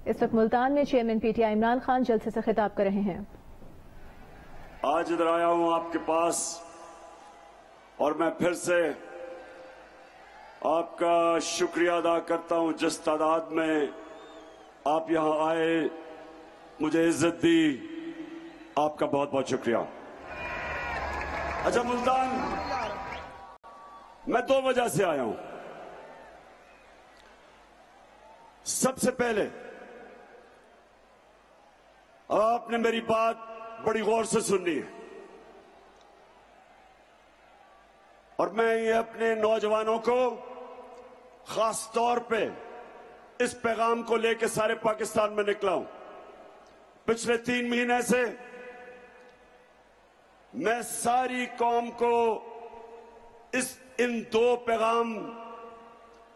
اس وقت ملتان میں chairman P T I Imran Khan جلسے سے خطاب کر رہے ہیں۔ آج ادھر آیا ہوں آپ کے پاس اور میں پھر سے آپ کا شکریہ ادا کرتا ہوں جس تعداد میں آپ یہاں آئے، مجھے عزت دی، آپ کا بہت بہت شکریہ۔ اچھا ملتان میں 2 وجہ سے آیا ہوں۔ سب سے پہلے آپ نے میری بات بڑی غور سے سننی ہے اور میں یہ اپنے نوجوانوں کو خاص طور پہ اس پیغام کو لے کے سارے پاکستان میں نکلا ہوں۔ پچھلے 3 مہینے سے میں ساری قوم کو ان 2 پیغام،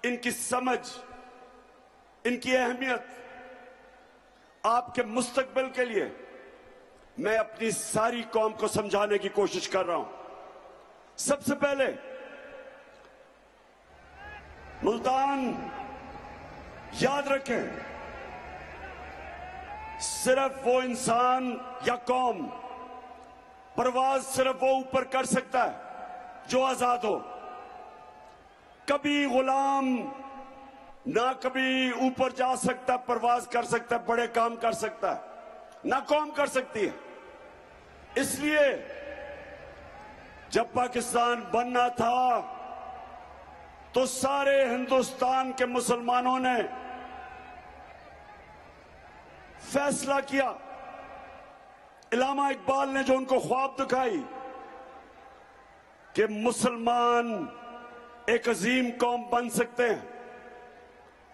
ان کی سمجھ، ان کی اہمیت، آپ کے مستقبل کے لیے میں اپنی ساری قوم کو سمجھانے کی کوشش کر رہا ہوں۔ سب سے پہلے ملتان یاد رکھیں، صرف وہ انسان یا قوم پرواز صرف وہ اوپر کر سکتا ہے جو آزاد ہو۔ کبھی غلام نہ کبھی اوپر جا سکتا، پرواز کر سکتا، بڑے کام کر سکتا ہے، نہ قوم کر سکتی ہے۔ اس لیے جب پاکستان بننا تھا تو سارے ہندوستان کے مسلمانوں نے فیصلہ کیا، علامہ اقبال نے جو ان کو خواب دکھائی کہ مسلمان ایک عظیم قوم بن سکتے ہیں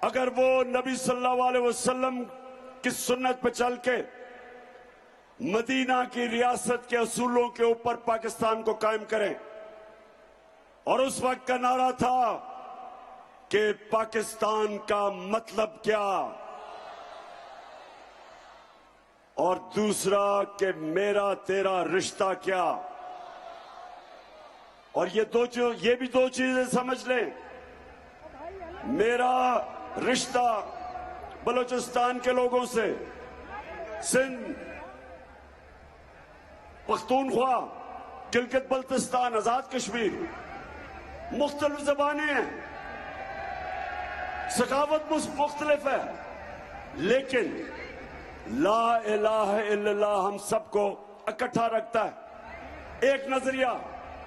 اگر وہ نبی صلی اللہ علیہ وسلم کی سنت پہ چل کے مدینہ کی ریاست کے اصولوں کے اوپر پاکستان کو قائم کریں۔ اور اس وقت کا نعرہ تھا کہ پاکستان کا مطلب کیا، اور دوسرا کہ میرا تیرا رشتہ کیا۔ اور یہ بھی 2 چیزیں سمجھ لیں، میرا رشتہ بلوچستان کے لوگوں سے، سندھ، پختونخوا، گلگت بلتستان، آزاد کشمیر، مختلف زبانیں ہیں، ثقافت مختلف ہے، لیکن لا الہ الا اللہ ہم سب کو اکٹھا رکھتا ہے، ایک نظریہ،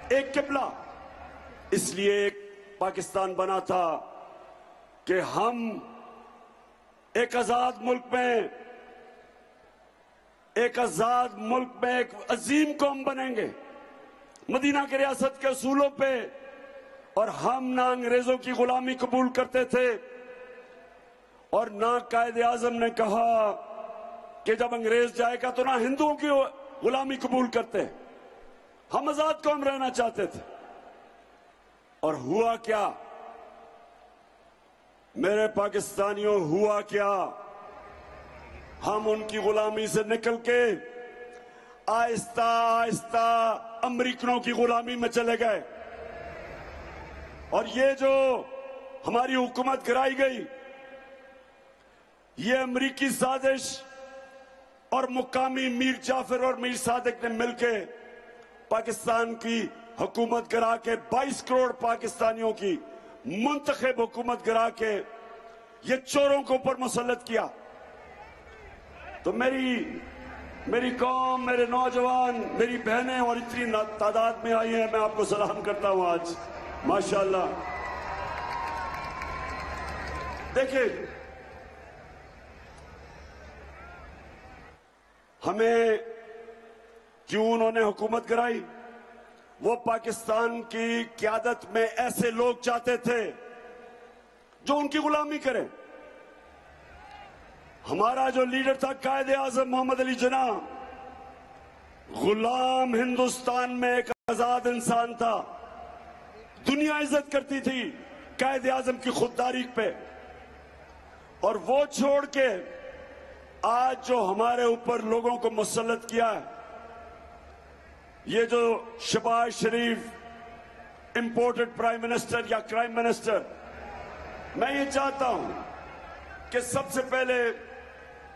ایک قبلہ۔ اس لیے ایک پاکستان بنا تھا کہ ہم ایک آزاد ملک میں ایک عظیم قوم بنیں گے مدینہ کی ریاست کے اصولوں پہ، اور ہم نہ انگریزوں کی غلامی قبول کرتے تھے اور نہ قائد اعظم نے کہا کہ جب انگریز جائے گا تو نہ ہندوؤں کی غلامی قبول کرتے۔ ہم آزاد قوم رہنا چاہتے تھے، اور ہوا کیا میرے پاکستانیوں، ہوا کیا؟ ہم ان کی غلامی سے نکل کے آہستہ آہستہ امریکنوں کی غلامی میں چلے گئے، اور یہ جو ہماری حکومت گرائی گئی، یہ امریکی سازش اور مقامی میر جعفر اور میر صادق نے مل کے پاکستان کی حکومت گرا کے 22 کروڑ پاکستانیوں کی منتخب حکومت گرا کے یہ چوروں کو اوپر مسلط کیا۔ تو میری قوم، میرے نوجوان، میری بہنیں اور اتنی تعداد میں آئی ہیں، میں آپ کو سلام کرتا ہوں آج، ماشاءاللہ۔ دیکھیں، ہمیں کیوں انہوں نے حکومت گرائی؟ وہ پاکستان کی قیادت میں ایسے لوگ چاہتے تھے جو ان کی غلامی کریں۔ ہمارا جو لیڈر تھا قائد اعظم محمد علی جناح، غلام ہندوستان میں ایک آزاد انسان تھا، دنیا عزت کرتی تھی قائد اعظم کی خودداری پہ، اور وہ چھوڑ کے آج جو ہمارے اوپر لوگوں کو مسلط کیا ہے، یہ جو شہباز شریف امپورٹڈ پرائم منسٹر یا کرائم منسٹر، میں یہ چاہتا ہوں کہ سب سے پہلے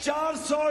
400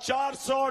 400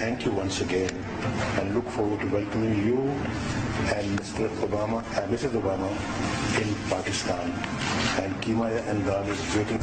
Thank you once again and look forward to welcoming you and Mr. Obama and Mrs. Obama in Pakistan, and Keema and Dal is waiting.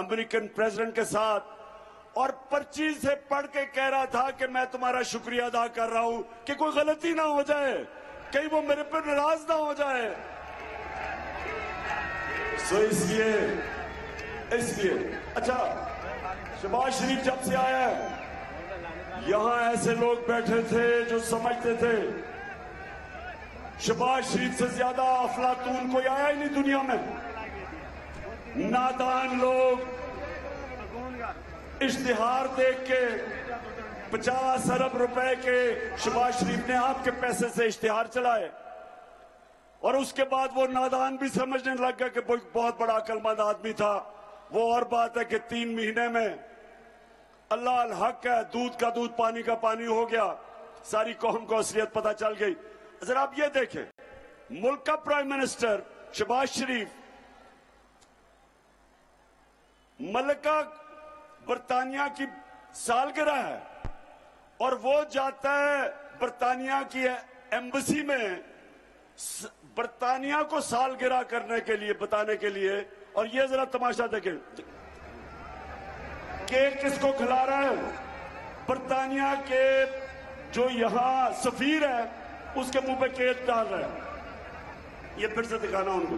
American president کے ساتھ اور پرچی سے پڑھ کے کہہ رہا تھا کہ میں تمہارا شکریہ ادا کر رہا ہوں کہ کوئی غلطی نہ ہو جائے، کہیں وہ میرے پر ناراض نہ ہو جائے. اس لیے اچھا، شہباز شریف جب سے آیا ہے یہاں ایسے لوگ بیٹھے تھے جو سمجھتے تھے شہباز شریف سے زیادہ افلاطون کوئی آیا ہی نہیں دنیا میں. نادان لوگ اشتہار دیکھ کے 50 ارب روپے کے شہباز شریف نے آپ کے پیسے سے اشتہار چلائے، اور اس کے بعد وہ نادان بھی سمجھنے لگ گیا کہ بہت بڑا عقل مند آدمی تھا. وہ اور بات ہے کہ 3 مہینے میں اللہ الحق ہے، دودھ کا دودھ پانی کا پانی ہو گیا، ساری قوم کو اصلیت پتہ چل گئی. ذرا آپ یہ دیکھیں، ملک کا پرائم منسٹر شہباز شریف ملکہ برطانیہ کی سالگرہ ہے اور وہ جاتا ہے برطانیہ کی ایمبسی میں برطانیہ کو سالگرہ کرنے کے لیے، بتانے کے لیے. اور یہ ذرا تماشا دیکھیں، کیک کس کو کھلا رہا ہے؟ برطانیہ کے جو یہاں سفیر ہے اس کے منہ پہ کیک ڈال رہا ہے. یہ پھر سے دکھانا ان کو.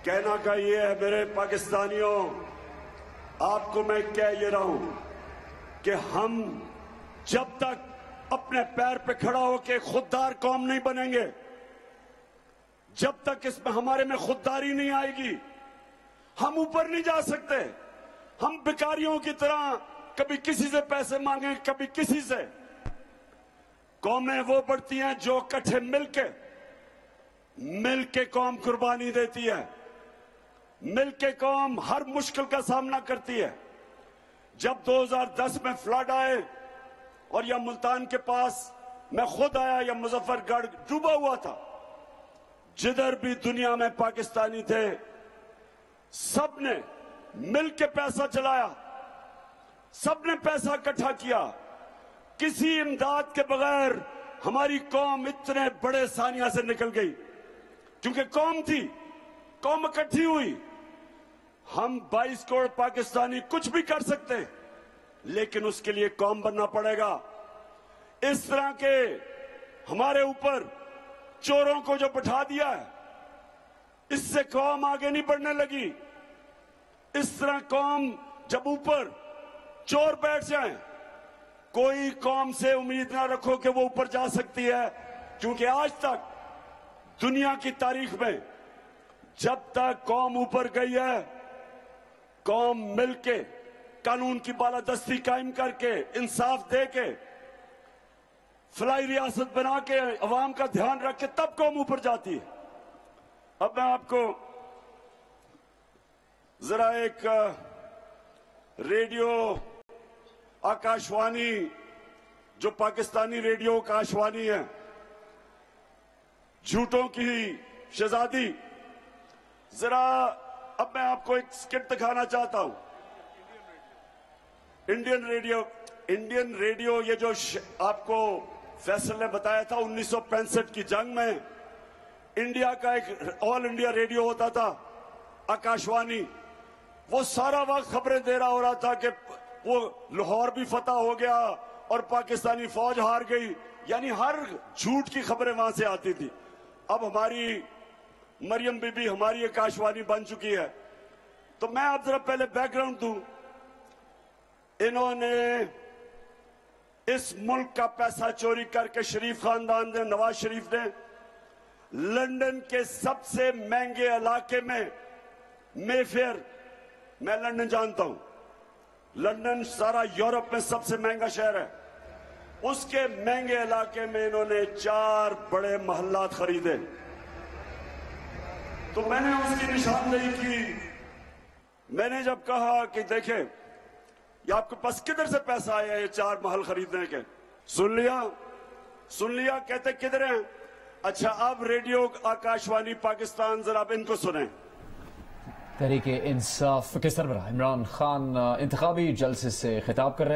کہنا کا یہ ہے میرے پاکستانیوں، آپ کو میں کہہ یہ رہا ہوں کہ ہم جب تک اپنے پیر پہ کھڑا ہو کے خوددار قوم نہیں بنیں گے، جب تک اس میں ہمارے میں خودداری نہیں آئے گی، ہم اوپر نہیں جا سکتے. ہم بیکاریوں کی طرح کبھی کسی سے پیسے مانگیں، کبھی کسی سے. قومیں وہ بڑھتی ہیں جو اکٹھے مل کے قوم قربانی دیتی ہے، مل کے قوم ہر مشکل کا سامنا کرتی ہے. جب 2010 میں فلڈ آئے اور یا ملتان کے پاس میں خود آیا، یا مظفر گڑھ ڈوبا ہوا تھا، جدھر بھی دنیا میں پاکستانی تھے سب نے مل کے پیسہ چلایا، سب نے پیسہ اکٹھا کیا. کسی امداد کے بغیر ہماری قوم اتنے بڑے ثانیہ سے نکل گئی، کیونکہ قوم تھی، قوم اکٹھی ہوئی. ہم 22 کروڑ پاکستانی کچھ بھی کر سکتے، لیکن اس کے لیے قوم بننا پڑے گا. اس طرح کے ہمارے اوپر چوروں کو جو بٹھا دیا ہے، اس سے قوم آگے نہیں بڑھنے لگی. اس طرح قوم جب اوپر چور بیٹھ جائیں، کوئی قوم سے امید نہ رکھو کہ وہ اوپر جا سکتی ہے، کیونکہ آج تک دنیا کی تاریخ میں جب تک قوم اوپر گئی ہے، قوم مل کے قانون کی بالادستی قائم کر کے، انصاف دے کے، فلاحی ریاست بنا کے، عوام کا دھیان رکھ کے، تب قوم اوپر جاتی ہے. اب میں آپ کو ذرا ایک ریڈیو آکاشوانی، جو پاکستانی ریڈیو آکاشوانی ہے، جھوٹوں کی شہزادی، ذرا اب میں آپ کو ایک سکٹ دکھانا چاہتا ہوں. انڈین ریڈیو یہ جو آپ کو فیصل نے بتایا تھا 1965 کی جنگ میں انڈیا کا ایک آل انڈیا ریڈیو ہوتا تھا آکاشوانی، وہ سارا وقت خبریں دے رہا ہو رہا تھا کہ وہ لاہور بھی فتح ہو گیا اور پاکستانی فوج ہار گئی، یعنی ہر جھوٹ کی خبریں وہاں سے آتی تھی. اب ہماری مریم بی بی ہماری آکاشوانی بن چکی ہے. تو میں آپ ذرا پہلے بیک گراؤنڈ دوں. انہوں نے اس ملک کا پیسہ چوری کر کے شریف خاندان نے، نواز شریف نے، لندن کے سب سے مہنگے علاقے میں، مے فیئر، میں لندن جانتا ہوں، لندن سارا یورپ میں سب سے مہنگا شہر ہے، اس کے مہنگے علاقے میں انہوں نے 4 بڑے محلات خریدے. تو میں نے اس کی نشاندہی کی. میں نے جب کہا کہ دیکھیں یہ آپ کے پاس کدھر سے پیسہ آیا یہ 4 محل خریدنے کے؟ سن لیا کہتے کدھر ہیں؟ اچھا اب ریڈیو آکاشوانی پاکستان، ذرا اب ان کو سنیں. تحریک انصاف کے سربراہ عمران خان انتخابی جلسے سے خطاب کر رہے ہیں.